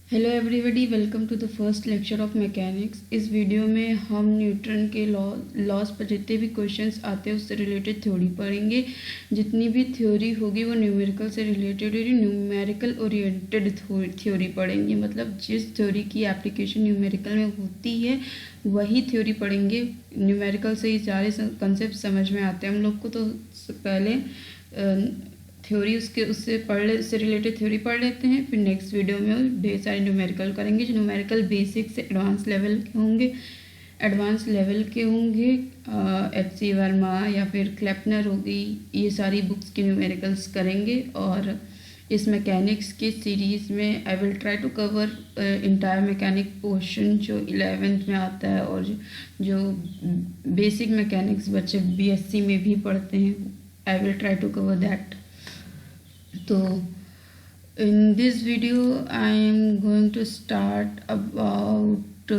Hello everybody, welcome to the first lecture of mechanics. इस video में हम Newton के लॉज पर जितने भी क्वेश्चंस आते हैं उससे रिलेटेड थ्योरी पढ़ेंगे। जितनी भी थ्योरी होगी वो न्यूमेरिकल से रिलेटेड होगी, न्यूमेरिकल ओरिएंटेड थ्योरी पढ़ेंगे। मतलब जिस थ्योरी की एप्लीकेशन न्यूमेरिकल में होती है वही थ्योरी पढ़ेंगे। न्यूमेरिकल से ही सारे कंसेप्ट समझ में आते हैं हम लोग को। तो पहले थ्योरी उससे रिलेटेड थ्योरी पढ़ लेते हैं, फिर नेक्स्ट वीडियो में ढेर सारे न्यूमेरिकल करेंगे जो न्यूमेरिकल बेसिक से एडवांस लेवल के होंगे। एच.सी. वर्मा या फिर क्लेपनर होगी, ये सारी बुक्स के न्यूमेरिकल्स करेंगे। और इस मैकेनिक्स के सीरीज़ में I will try to cover entire mechanic portion जो 11th में आता है और जो बेसिक मैकेनिक्स बच्चे बीएससी में भी पढ़ते हैं। I will try to cover that. So in this video I am going to start about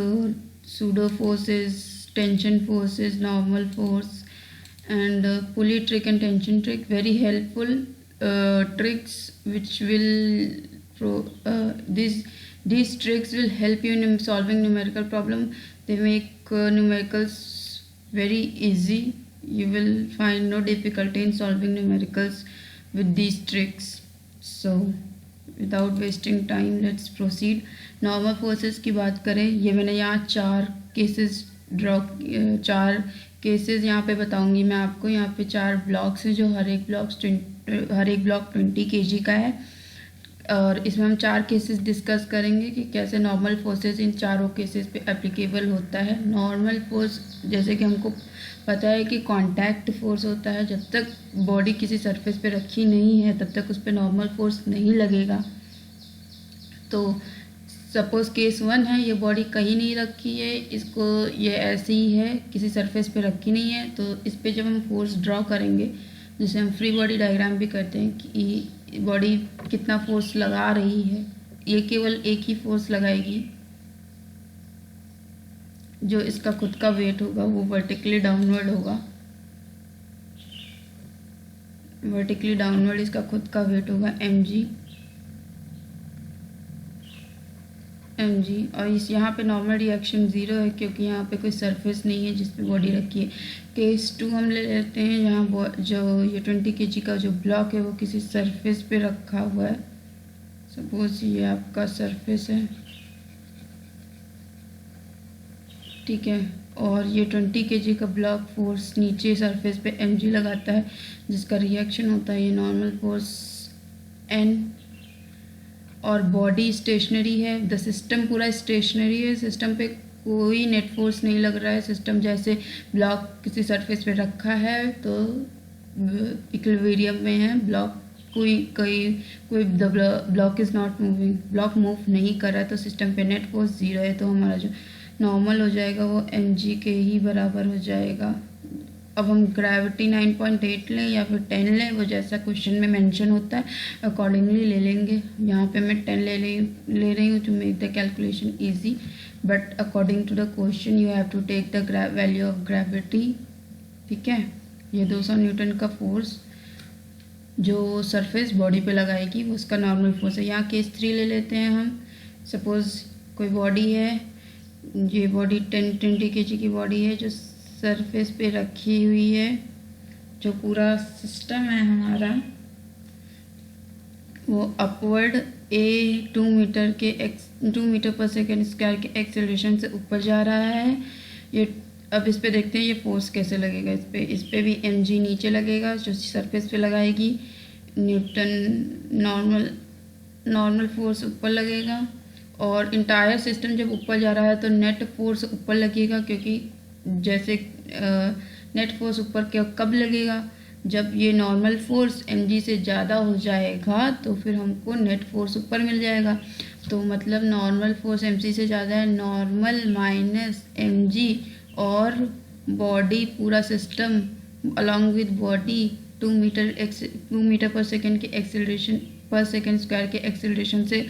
pseudo forces, tension forces, normal force and pulley trick and tension trick. Very helpful tricks which will these tricks will help you in solving numerical problem. They make numericals very easy. You will find no difficulty in solving numericals with these tricks. So without wasting time let's proceed. Normal forces की बात करें, ये मैंने यहाँ चार cases यहाँ पे बताऊंगी मैं आपको। यहाँ पे 4 ब्लॉक्स हैं जो हर एक ब्लॉक 20 kg का है और इसमें हम 4 केसेस डिस्कस करेंगे कि कैसे नॉर्मल फोर्सेस इन चारों केसेस पे एप्लीकेबल होता है। नॉर्मल फोर्स जैसे कि हमको पता है कि कांटेक्ट फोर्स होता है। जब तक बॉडी किसी सरफेस पे रखी नहीं है तब तक उस पर नॉर्मल फोर्स नहीं लगेगा। तो सपोज केस 1 है, ये बॉडी कहीं नहीं रखी है, इसको ये ऐसे ही है, किसी सरफेस पे रखी नहीं है। तो इस पर जब हम फोर्स ड्रॉ करेंगे, जिसे हम फ्री बॉडी डायग्राम भी करते हैं कि बॉडी कितना फोर्स लगा रही है, ये केवल एक ही फोर्स लगाएगी जो इसका खुद का वेट होगा, वो वर्टिकली डाउनवर्ड होगा। वर्टिकली डाउनवर्ड इसका खुद का वेट होगा mg। और इस यहाँ पे नॉर्मल रिएक्शन 0 है क्योंकि यहाँ पे कोई सरफेस नहीं है जिस पे बॉडी रखी है। केस 2 हम ले लेते हैं, यहाँ जो ये 20 kg का जो ब्लॉक है वो किसी सरफेस पे रखा हुआ है। सपोज ये आपका सरफेस है, ठीक है, और ये 20 kg का ब्लॉक फोर्स नीचे सरफेस पे mg लगाता है जिसका रिएक्शन होता है ये नॉर्मल फोर्स n। और बॉडी स्टेशनरी है, द सिस्टम पूरा स्टेशनरी है, सिस्टम पे कोई नेट फोर्स नहीं लग रहा है। सिस्टम जैसे ब्लॉक किसी सरफेस पे रखा है तो इक्विलिब्रियम में है, block the block is not moving, block move नहीं कर रहा है तो सिस्टम पे नेट फोर्स 0 है। तो हमारा जो नॉर्मल हो जाएगा वो mg के ही बराबर हो जाएगा। अब हम ग्रेविटी 9.8 लें या फिर 10 लें, वो जैसा क्वेश्चन में मेंशन होता है अकॉर्डिंगली ले लेंगे। यहाँ पे मैं 10 ले रही हूँ to make the calculation easy, but according to the question you have to take the value of gravity. ठीक है, ये 200 न्यूटन का फोर्स जो सरफेस बॉडी पे लगाएगी वो उसका नॉर्मल फोर्स है। यहाँ केस 3 ले लेते हैं हम। सपोज कोई बॉडी है, ये बॉडी 20 kg की बॉडी है जो सरफेस पे रखी हुई है। जो पूरा सिस्टम है हमारा वो अपवर्ड 2 मीटर पर सेकेंड स्क्वायर के एक्सेलरेशन से ऊपर जा रहा है। ये अब इस पे देखते हैं ये फोर्स कैसे लगेगा। इस पे भी mg नीचे लगेगा जो सरफेस पे लगाएगी, न्यूटन नॉर्मल फोर्स ऊपर लगेगा। और इंटायर सिस्टम जब ऊपर जा रहा है तो नेट फोर्स ऊपर लगेगा, क्योंकि जैसे नेट फोर्स ऊपर कब लगेगा, जब ये नॉर्मल फोर्स mg से ज़्यादा हो जाएगा तो फिर हमको नेट फोर्स ऊपर मिल जाएगा। तो मतलब नॉर्मल फोर्स mg से ज़्यादा है, नॉर्मल माइनस mg, और बॉडी पूरा system along with body 2 meter पर सेकेंड के एक्सेलरेशन पर सेकेंड स्क्वायर के एक्सेलरेशन से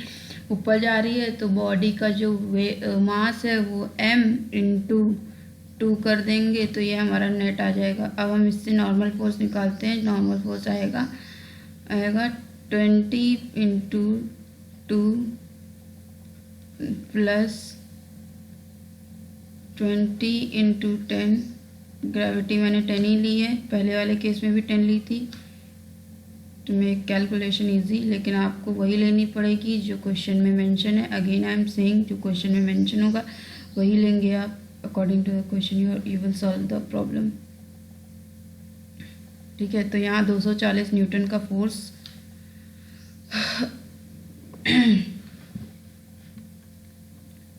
ऊपर जा रही है। तो बॉडी का जो मास है वो m × 2 कर देंगे तो ये हमारा नेट आ जाएगा। अब हम इससे नॉर्मल फोर्स निकालते हैं। नॉर्मल फोर्स आएगा 20 × 2 प्लस 20 इंटू 10, ग्रेविटी मैंने 10 ही ली है, पहले वाले केस में भी 10 ली थी, तो मेक कैलकुलेशन इजी, लेकिन आपको वही लेनी पड़ेगी जो क्वेश्चन में मेंशन है। अगेन आई एम सेइंग, जो क्वेश्चन में मेंशन होगा वही लेंगे आप, according to the question you will solve the problem. ठीक है, तो यहाँ 240 न्यूटन का फोर्स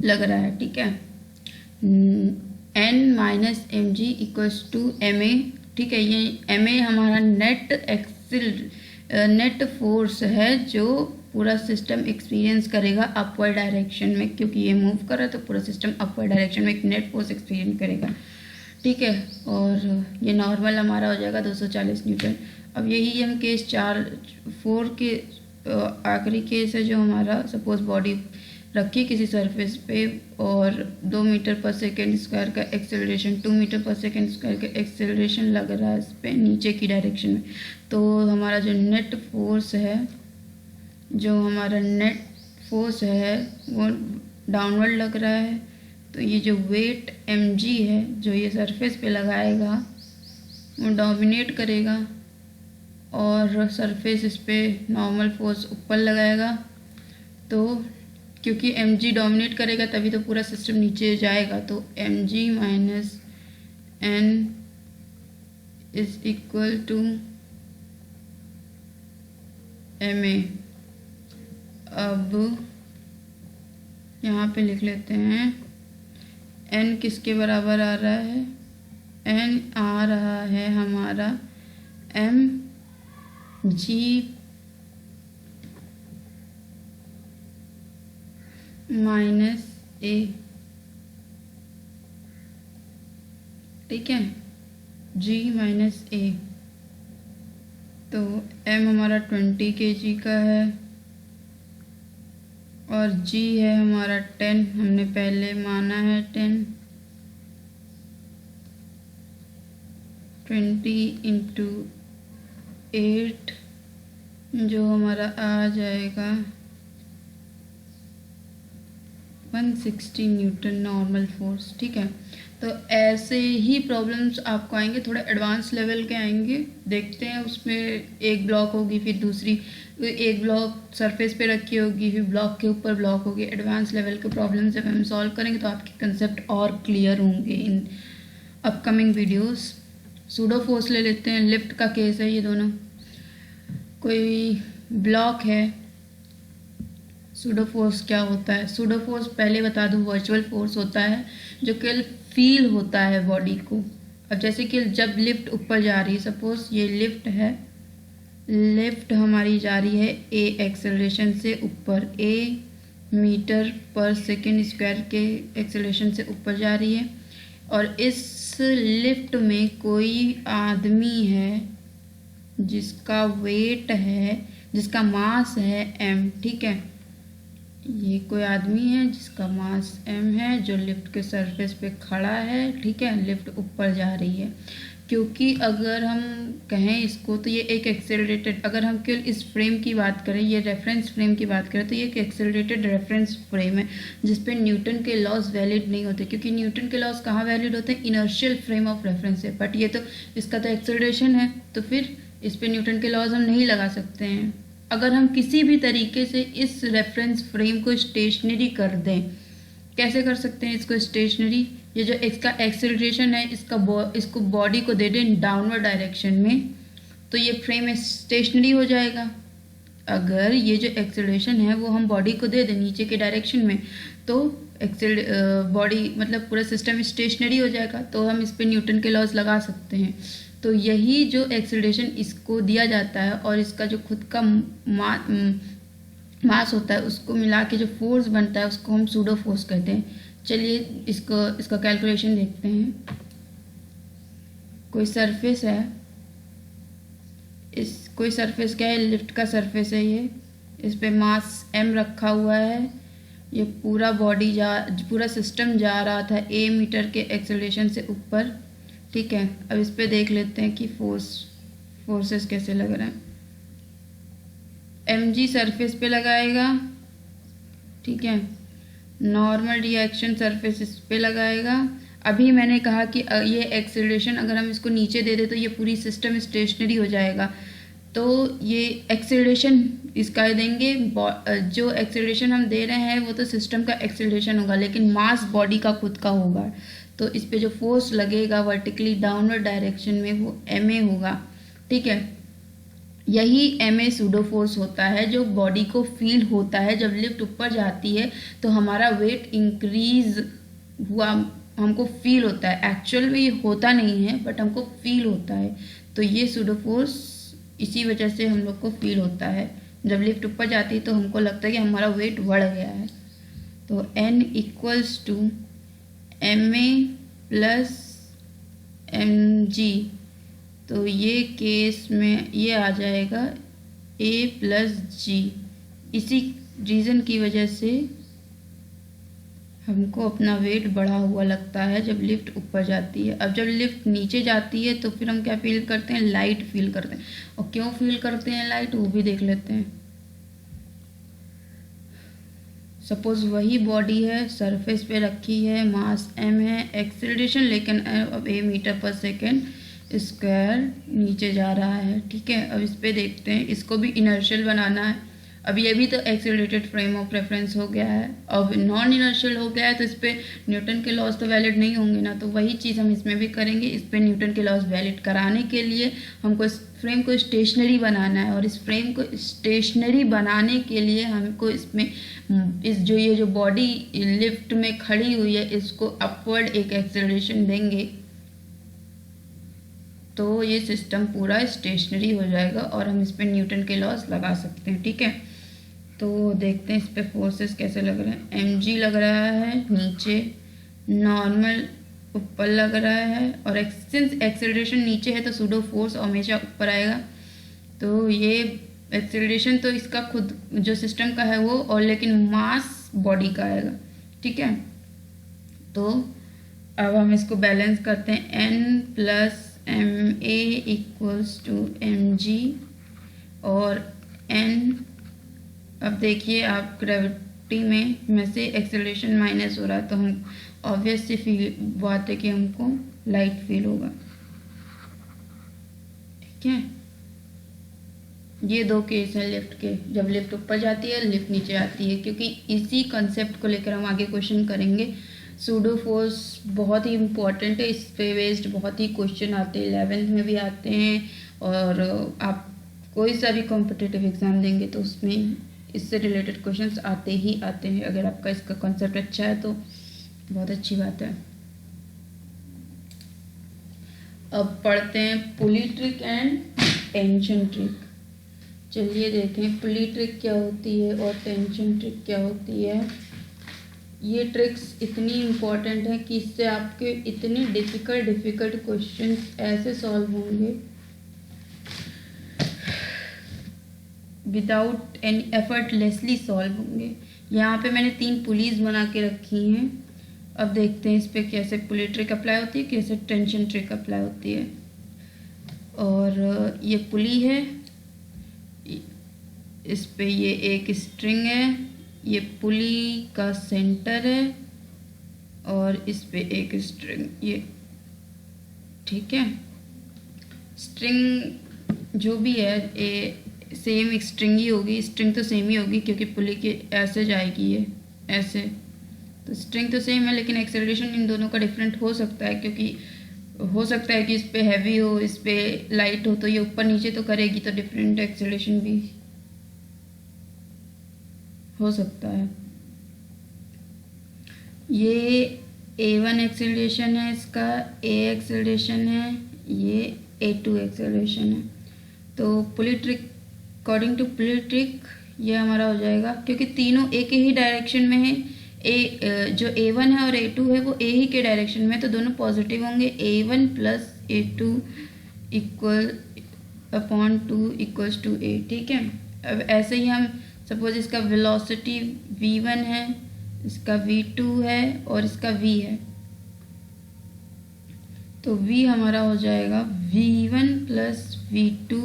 लग रहा है। ठीक है, N minus M G equals to M A. ठीक है, ये एम ए हमारा नेट फोर्स है जो पूरा सिस्टम एक्सपीरियंस करेगा अपवर्ड डायरेक्शन में, क्योंकि ये मूव कर रहा है तो पूरा सिस्टम अपवर्ड डायरेक्शन में एक नेट फोर्स एक्सपीरियंस करेगा। ठीक है, और ये नॉर्मल हमारा हो जाएगा 240 न्यूटन। अब यही हम केस 4 के आखिरी केस है, जो हमारा सपोज बॉडी रखी किसी सरफेस पे और 2 मीटर पर सेकेंड स्क्वायर का एक्सेलरेशन, 2 मीटर पर सेकेंड स्क्वायर का एक्सेलरेशन लग रहा है इस पर नीचे की डायरेक्शन में। तो हमारा जो नेट फोर्स है वो डाउनवर्ड लग रहा है। तो ये जो वेट mg है जो ये सरफेस पे लगाएगा वो डोमिनेट करेगा, और सरफेस इस पे नॉर्मल फोर्स ऊपर लगाएगा। तो क्योंकि mg डोमिनेट करेगा तभी तो पूरा सिस्टम नीचे जाएगा। तो mg minus n is equal to ma। अब यहाँ पे लिख लेते हैं n किसके बराबर आ रहा है, n आ रहा है हमारा mg माइनस a। ठीक है, g माइनस a। तो m हमारा 20 kg का है और g है हमारा 10, हमने पहले माना है 10। 20 इंटू 8 जो हमारा आ जाएगा 160 न्यूटन नॉर्मल फोर्स। ठीक है, तो ऐसे ही प्रॉब्लम्स आपको आएंगे, थोड़े एडवांस लेवल के आएंगे। देखते हैं, उसमें एक ब्लॉक होगी, फिर दूसरी एक ब्लॉक सरफेस पे रखी होगी, फिर ब्लॉक के ऊपर ब्लॉक होगी। एडवांस लेवल के प्रॉब्लम जब हम सॉल्व करेंगे तो आपके कंसेप्ट और क्लियर होंगे in upcoming videos. Pseudo force ले लेते हैं, लिफ्ट का केस है ये दोनों। कोई ब्लॉक है, सूडो फोर्स क्या होता है? सूडो फोर्स पहले बता दूं, वर्चुअल फोर्स होता है जो केवल फील होता है बॉडी को। अब जैसे कि जब लिफ्ट ऊपर जा रही है, सपोज ये लिफ्ट है, लिफ्ट हमारी जा रही है ए एक्सेलरेशन से ऊपर, ए मीटर पर सेकेंड स्क्वायर के एक्सेलरेशन से ऊपर जा रही है, और इस लिफ्ट में कोई आदमी है जिसका वेट है, जिसका मास है m। ठीक है, ये कोई आदमी है जिसका मास m है, जो लिफ्ट के सरफेस पे खड़ा है। ठीक है, लिफ्ट ऊपर जा रही है। क्योंकि अगर हम कहें इसको तो ये एक एक्सेलरेटेड, अगर हम केवल इस फ्रेम की बात करें, ये रेफरेंस फ्रेम की बात करें, तो ये एक एक्सेलरेटेड रेफरेंस फ्रेम है जिस पे न्यूटन के लॉज वैलिड नहीं होते। क्योंकि न्यूटन के लॉज कहाँ वैलिड होते हैं? इनर्शियल फ्रेम ऑफ रेफरेंस है। बट ये तो, इसका तो एक्सेलरेशन है, तो फिर इस पे न्यूटन के लॉज हम नहीं लगा सकते हैं। अगर हम किसी भी तरीके से इस रेफरेंस फ्रेम को स्टेशनरी कर दें, कैसे कर सकते हैं इसको स्टेशनरी? ये जो इसका एक्सेलरेशन है, इसको बॉडी को दे दें डाउनवर्ड डायरेक्शन में, तो ये फ्रेम स्टेशनरी हो जाएगा। अगर ये जो एक्सेलरेशन है वो हम बॉडी को दे दें नीचे के डायरेक्शन में, तो बॉडी मतलब पूरा सिस्टम स्टेशनरी हो जाएगा। तो हम इस पर न्यूटन के लॉज लगा सकते हैं। तो यही जो एक्सेलरेशन इसको दिया जाता है और इसका जो खुद का मास होता है, उसको मिला के जो फोर्स बनता है उसको हम सूडो फोर्स कहते हैं। चलिए इसका कैलकुलेशन देखते हैं। कोई सरफेस है, कोई सरफेस क्या है? लिफ्ट का सरफेस है ये, इस पे मास m रखा हुआ है। ये पूरा पूरा सिस्टम जा रहा था a मीटर के एक्सेलरेशन से ऊपर। ठीक है, अब इस पे देख लेते हैं कि फोर्सेस कैसे लग रहे हैं। mg सरफेस पे लगाएगा, ठीक है, नॉर्मल रिएक्शन सरफेस इस पे लगाएगा। अभी मैंने कहा कि ये एक्सेलरेशन अगर हम इसको नीचे दे दे तो ये पूरी सिस्टम स्टेशनरी हो जाएगा, तो ये एक्सेलरेशन इसका देंगे। जो एक्सेलरेशन हम दे रहे हैं वो तो सिस्टम का एक्सेलरेशन होगा, लेकिन मास बॉडी का खुद का होगा। तो इस पे जो फोर्स लगेगा वर्टिकली डाउनवर्ड डायरेक्शन में वो ma होगा, ठीक है। यही ma सूडो फोर्स होता है जो बॉडी को फील होता है जब लिफ्ट ऊपर जाती है तो हमारा वेट इंक्रीज हुआ हमको फील होता है। एक्चुअल में ये होता नहीं है बट हमको फील होता है। तो ये सूडो फोर्स इसी वजह से हम लोग को फील होता है, जब लिफ्ट ऊपर जाती है तो हमको लगता है कि हमारा वेट बढ़ गया है। तो N equals to ma plus mg, तो ये केस में ये आ जाएगा a प्लस जी। इसी रीज़न की वजह से हमको अपना वेट बढ़ा हुआ लगता है जब लिफ्ट ऊपर जाती है। अब जब लिफ्ट नीचे जाती है तो फिर हम क्या फील करते हैं, लाइट फील करते हैं। और क्यों फील करते हैं लाइट, वो भी देख लेते हैं। सपोज वही बॉडी है, सरफेस पे रखी है, मास m है, एक्सेलरेशन लेकिन अब a मीटर पर सेकेंड स्क्वायर नीचे जा रहा है, ठीक है। अब इस पे देखते हैं, इसको भी इनर्शियल बनाना है। अब ये भी तो एक्सेलरेटेड फ्रेम ऑफ रेफरेंस हो गया है, अब नॉन इनर्शियल हो गया है, तो इस पे न्यूटन के लॉज तो वैलिड नहीं होंगे ना। तो वही चीज़ हम इसमें भी करेंगे। इस पे न्यूटन के लॉज वैलिड कराने के लिए हमको इस फ्रेम को स्टेशनरी बनाना है, और इस फ्रेम को स्टेशनरी बनाने के लिए हमको इसमें ये जो बॉडी लिफ्ट में खड़ी हुई है इसको अपवर्ड एक एक्सेलरेशन देंगे तो ये सिस्टम पूरा स्टेशनरी हो जाएगा और हम इस पर न्यूटन के लॉज लगा सकते हैं, ठीक है। तो देखते हैं इस पर फोर्सेस कैसे लग रहे हैं। mg लग रहा है नीचे, नॉर्मल ऊपर लग रहा है, और सिंस एक्सेलरेशन नीचे है तो सूडो फोर्स हमेशा ऊपर आएगा। तो ये एक्सेलरेशन तो इसका खुद जो सिस्टम का है वो, और लेकिन मास बॉडी का आएगा, ठीक है। तो अब हम इसको बैलेंस करते हैं। n plus ma equals to mg और n, अब देखिए आप ग्रेविटी में से एक्सेलरेशन माइनस हो रहा है तो हम ऑब्वियस सी फील बात है कि हमको लाइट फील होगा, ठीक है। ये दो केस है लिफ्ट के, जब लिफ्ट ऊपर जाती है लिफ्ट नीचे आती है, क्योंकि इसी कंसेप्ट को लेकर हम आगे क्वेश्चन करेंगे। सूडो फोर्स बहुत ही इम्पॉर्टेंट है, इस पे बेस्ड बहुत ही क्वेश्चन आते हैं, 11th में भी आते हैं, और आप कोई सा भी कॉम्पिटिटिव एग्जाम देंगे तो उसमें इससे रिलेटेड क्वेश्चंस आते ही आते हैं। अगर आपका इसका कॉन्सेप्ट अच्छा है तो बहुत अच्छी बात है। अब पढ़ते हैं पुली ट्रिक एंड टेंशन ट्रिक। चलिए देखें पुली ट्रिक क्या होती है और टेंशन ट्रिक क्या होती है। ये ट्रिक्स इतनी इम्पॉर्टेंट है कि इससे आपके इतने डिफ़िकल्ट क्वेश्चंस ऐसे सॉल्व होंगे विदाउट एनी एफर्टलेसली सॉल्व होंगे। यहाँ पे मैंने 3 पुलीज बना के रखी हैं। अब देखते हैं इस पर कैसे पुली ट्रिक अप्लाई होती है, कैसे टेंशन ट्रिक अप्लाई होती है। और ये पुली है, इस पे ये एक स्ट्रिंग है, ये पुली का सेंटर है, और इस पे एक स्ट्रिंग, ये ठीक है। स्ट्रिंग जो भी है ये सेम स्ट्रिंग ही होगी, स्ट्रिंग तो सेम ही होगी क्योंकि पुली के ऐसे जाएगी ये ऐसे, तो स्ट्रिंग तो सेम है, लेकिन एक्सेलरेशन इन दोनों का डिफरेंट हो सकता है, क्योंकि हो सकता है कि इस पे हैवी हो इस पे लाइट हो, तो ये ऊपर नीचे तो करेगी तो डिफरेंट एक्सेलरेशन भी हो सकता है। ये a1 एक्सेलरेशन है, इसका a एक्सेलरेशन है, ये a2 एक्सेलरेशन है। तो pulley trick according to pulley trick ये हमारा हो जाएगा, क्योंकि तीनों एक ही डायरेक्शन में है। जो a1 है और a2 है वो a ही के डायरेक्शन में, तो दोनों पॉजिटिव होंगे। a1 plus a2 equal upon 2 equals to a, ठीक है। अब ऐसे ही हम सपोज इसका वेलोसिटी v1 है, इसका v2 है और इसका v है, तो v हमारा हो जाएगा v1 plus v2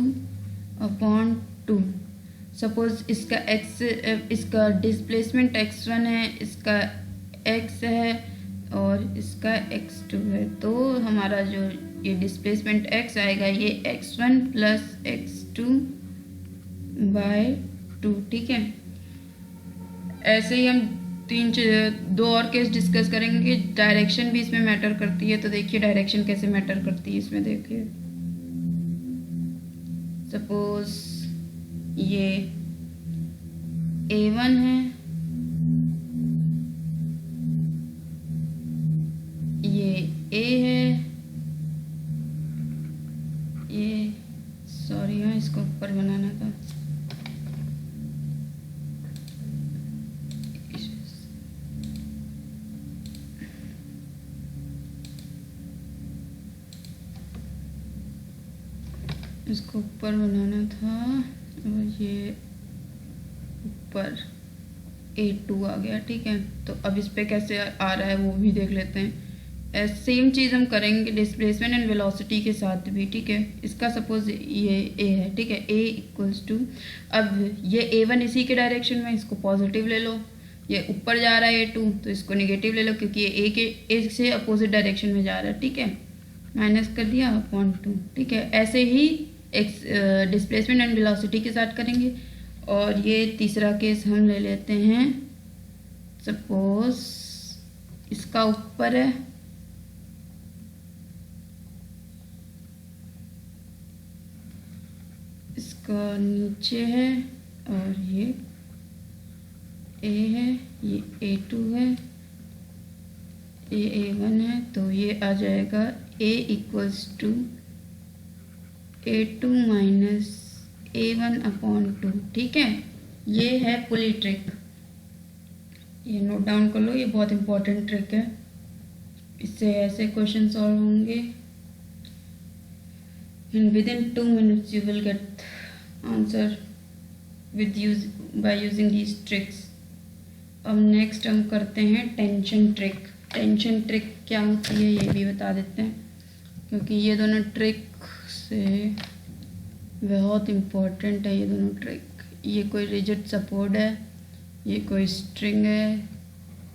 upon 2। Suppose इसका डिस्प्लेसमेंट x1 है, इसका x है और इसका x2 है, तो हमारा जो ये डिस्प्लेसमेंट x आएगा ये x1 प्लस x2 बाय 2, ठीक है। ऐसे ही हम दो और केस डिस्कस करेंगे। डायरेक्शन भी इसमें मैटर करती है, तो देखिए डायरेक्शन कैसे मैटर करती है इसमें। देखिए सपोज ये A1 है, ये A है, ये सॉरी हाँ इसको ऊपर बनाना था, इसको ऊपर बनाना था और ये ऊपर A2 आ गया, ठीक है। तो अब इस पे कैसे आ रहा है वो भी देख लेते हैं। सेम चीज़ हम करेंगे डिस्प्लेसमेंट एंड वेलोसिटी के साथ भी, ठीक है। इसका सपोज ये A है, ठीक है, A इक्वल्स टू, अब ये A1 इसी के डायरेक्शन में, इसको पॉजिटिव ले लो। ये ऊपर जा रहा है A2, तो इसको नेगेटिव ले लो क्योंकि ये A से अपोजिट डायरेक्शन में जा रहा है, ठीक है। माइनस कर दिया अपॉन 2, ठीक है। ऐसे ही डिस्प्लेसमेंट एंड वेलोसिटी के साथ करेंगे। और ये तीसरा केस हम ले लेते हैं, सपोज इसका ऊपर है, इसका नीचे है, और ये A है, ये A2 है, ये A1 है, तो ये आ जाएगा A equals to A2 minus A1 upon 2, ठीक है। ये है पुली ट्रिक, ये नोट डाउन कर लो, ये बहुत इंपॉर्टेंट ट्रिक है। इससे ऐसे क्वेश्चन सॉल्व होंगे and within 2 minutes you will get answer by using these tricks. अब नेक्स्ट हम करते हैं टेंशन ट्रिक। टेंशन ट्रिक क्या होती है ये भी बता देते हैं, क्योंकि ये दोनों ट्रिक से बहुत इम्पोर्टेंट है ये दोनों ट्रिक। ये कोई रिजिड सपोर्ट है, ये कोई स्ट्रिंग है,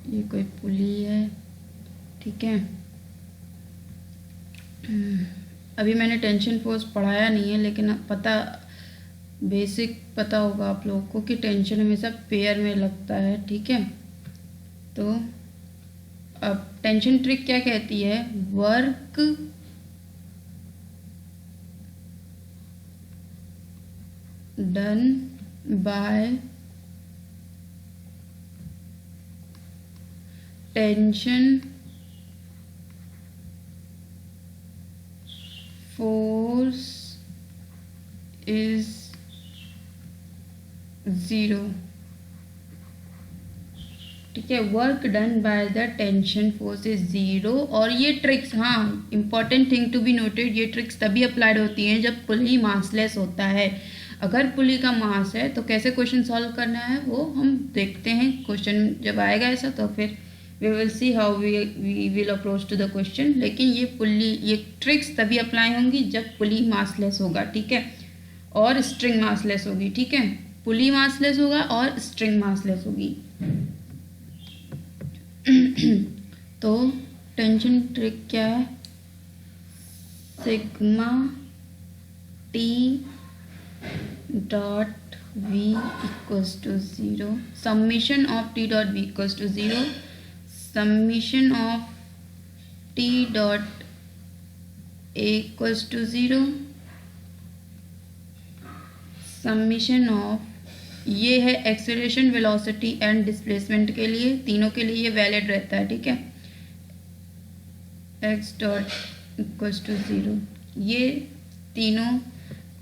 ये कोई पुली है, ठीक है। अभी मैंने टेंशन फोर्स पढ़ाया नहीं है, लेकिन पता बेसिक पता होगा आप लोगों को कि टेंशन हमेशा पेयर में लगता है, ठीक है। तो अब टेंशन ट्रिक क्या कहती है, work done by tension force is 0, ठीक है। Work done by the tension force is 0। और ये ट्रिक्स, हाँ important thing to be noted, ये ट्रिक्स तभी अप्लाइड होती हैं जब पुली मासलेस होता है। अगर पुली का मास है तो कैसे क्वेश्चन सॉल्व करना है वो हम देखते हैं। क्वेश्चन जब आएगा ऐसा तो फिर we will see how we will approach to the question. लेकिन ये ट्रिक्स तभी अप्लाई होंगी जब पुली मासलेस होगा, ठीक है, और स्ट्रिंग मासलेस होगी, ठीक है। पुली मासलेस होगा और स्ट्रिंग मासलेस होगी। तो टेंशन ट्रिक क्या है, sigma T dot V equals to 0, summation of T dot V equals to 0, summation of T dot A equals to 0, summation of, ये है एक्सेलरेशन, वेलोसिटी एंड डिस्प्लेसमेंट के लिए, तीनों के लिए ये वैलिड रहता है, ठीक है। एक्स डॉट इक्वल्स टू 0, ये तीनों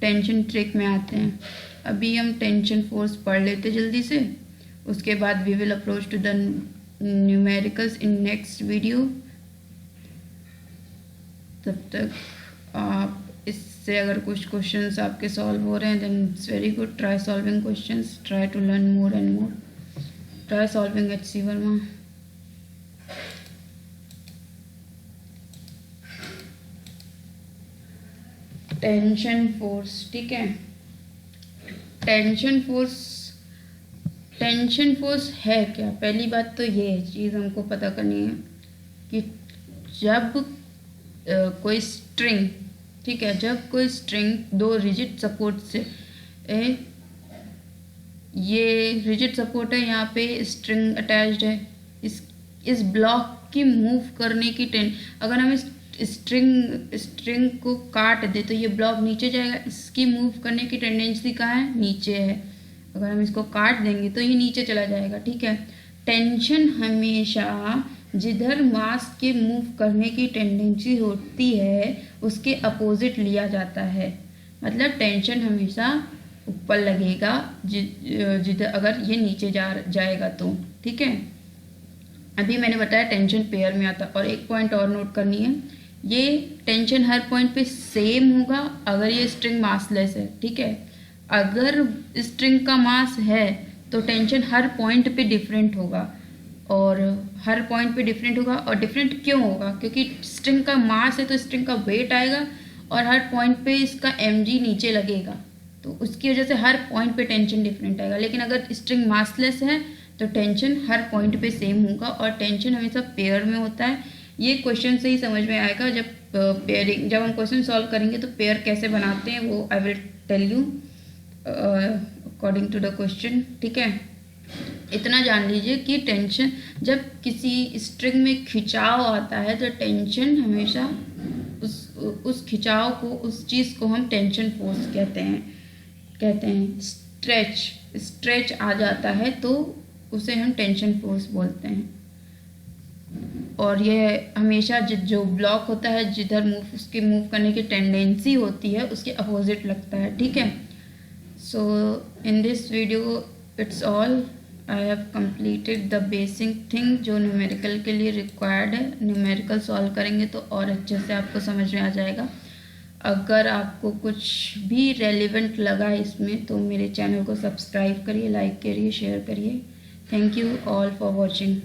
टेंशन ट्रिक में आते हैं। अभी हम टेंशन फोर्स पढ़ लेते जल्दी से, उसके बाद we will approach to the numericals in next video. तब तक आप इससे अगर कुछ क्वेश्चंस आपके सॉल्व हो रहे हैं then it's very good. Try solving questions, try to learn more and more, try solving HC Verma. Tension force, ठीक है। टेंशन टेंशन फोर्स है क्या? पहली बात तो ये चीज़ हमको पता करनी है कि जब कोई स्ट्रिंग, ठीक है, जब कोई स्ट्रिंग दो रिजिड सपोर्ट से, ये रिजिड सपोर्ट है, यहाँ पे स्ट्रिंग अटैच्ड है, इस ब्लॉक की मूव करने की अगर हम स्ट्रिंग को काट दे तो ये ब्लॉक नीचे जाएगा, इसकी मूव करने की टेंडेंसी कहाँ है? नीचे है। अगर हम इसको काट देंगे तो ये नीचे चला जाएगा, ठीक है। टेंशन हमेशा जिधर मास के मूव करने की टेंडेंसी होती है उसके अपोजिट लिया जाता है। मतलब टेंशन हमेशा ऊपर लगेगा जिधर अगर ये नीचे जाएगा तो, ठीक है। अभी मैंने बताया टेंशन पेयर में आता है। और एक पॉइंट और नोट करनी है, ये टेंशन हर पॉइंट पे सेम होगा अगर ये स्ट्रिंग मासलेस है, ठीक है। अगर स्ट्रिंग का मास है तो टेंशन हर पॉइंट पे डिफरेंट होगा, और हर पॉइंट पे डिफरेंट होगा। और डिफरेंट क्यों होगा? क्योंकि स्ट्रिंग का मास है तो स्ट्रिंग का वेट आएगा और हर पॉइंट पे इसका mg नीचे लगेगा, तो उसकी वजह से हर पॉइंट पे टेंशन डिफरेंट आएगा। लेकिन अगर स्ट्रिंग मासलेस है तो टेंशन हर पॉइंट पे सेम होगा, और टेंशन हमेशा पेयर में होता है। ये क्वेश्चन से ही समझ में आएगा। जब हम क्वेश्चन सॉल्व करेंगे तो पेयर कैसे बनाते हैं वो I will tell you according to the question, ठीक है। इतना जान लीजिए कि टेंशन, जब किसी स्ट्रिंग में खिंचाव आता है तो टेंशन हमेशा उस खिंचाव को, उस चीज़ को हम टेंशन फोर्स कहते हैं। स्ट्रेच आ जाता है तो उसे हम टेंशन फोर्स बोलते हैं। और ये हमेशा जो ब्लॉक होता है जिधर उसकी मूव करने की टेंडेंसी होती है उसके अपोजिट लगता है, ठीक है। So in this video it's all, I have completed the basic thing जो न्यूमेरिकल के लिए रिक्वायर्ड है। न्यूमेरिकल सॉल्व करेंगे तो और अच्छे से आपको समझ में आ जाएगा। अगर आपको कुछ भी रेलिवेंट लगा इसमें तो मेरे चैनल को सब्सक्राइब करिए, लाइक करिए, शेयर करिए। Thank you all for watching.